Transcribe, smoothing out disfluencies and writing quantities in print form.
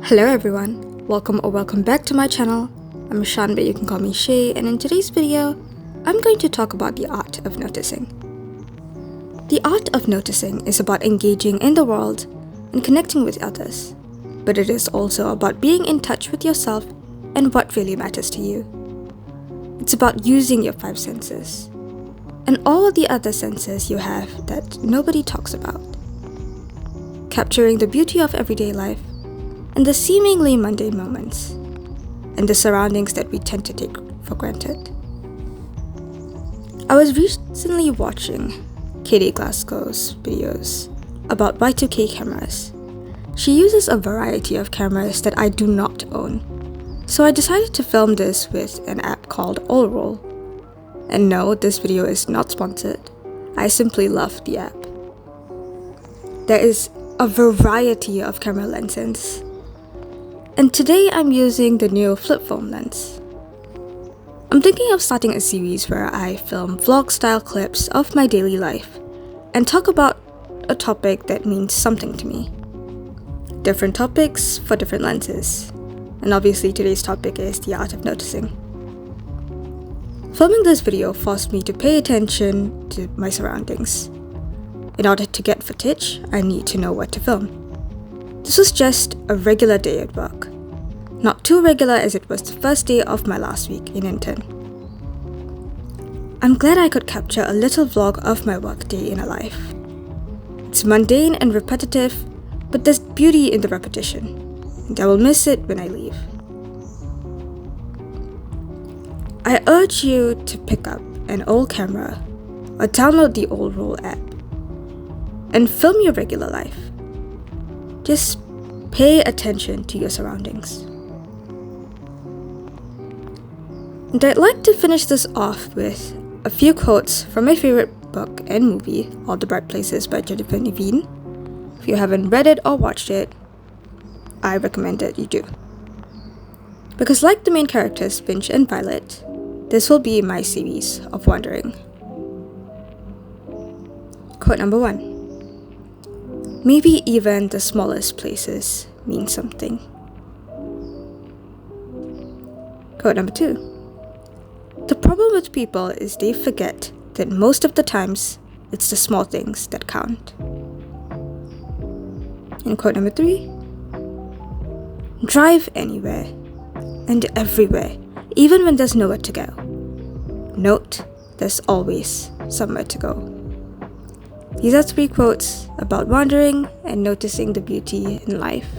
Hello everyone, welcome back to my channel. I'm Shan, but you can call me Shay, and in today's video, I'm going to talk about the art of noticing. The art of noticing is about engaging in the world and connecting with others, but it is also about being in touch with yourself and what really matters to you. It's about using your 5 senses and all the other senses you have that nobody talks about. Capturing the beauty of everyday life and the seemingly mundane moments, and the surroundings that we tend to take for granted. I was recently watching Katie Glasgow's videos about Y2K cameras. She uses a variety of cameras that I do not own, so I decided to film this with an app called Elle. And no, this video is not sponsored. I simply love the app. There is a variety of camera lenses, and today I'm using the new flip phone lens. I'm thinking of starting a series where I film vlog-style clips of my daily life and talk about a topic that means something to me. Different topics for different lenses. And obviously today's topic is the art of noticing. Filming this video forced me to pay attention to my surroundings. In order to get footage, I need to know what to film. This was just a regular day at work. Not too regular as it was the first day of my last week in intern. I'm glad I could capture a little vlog of my workday in a life. It's mundane and repetitive, but there's beauty in the repetition, and I will miss it when I leave. I urge you to pick up an old camera or download the Elle app and film your regular life. Just pay attention to your surroundings. And I'd like to finish this off with a few quotes from my favorite book and movie, All the Bright Places by Niven. If you haven't read it or watched it, I recommend that you do. Because like the main characters, Finch and Violet, this will be my series of wandering. Quote number 1. Maybe even the smallest places mean something. Quote number 2. The problem with people is they forget that most of the times it's the small things that count. And quote number 3. Drive anywhere and everywhere, even when there's nowhere to go. Note, there's always somewhere to go. These are 3 quotes about wandering and noticing the beauty in life.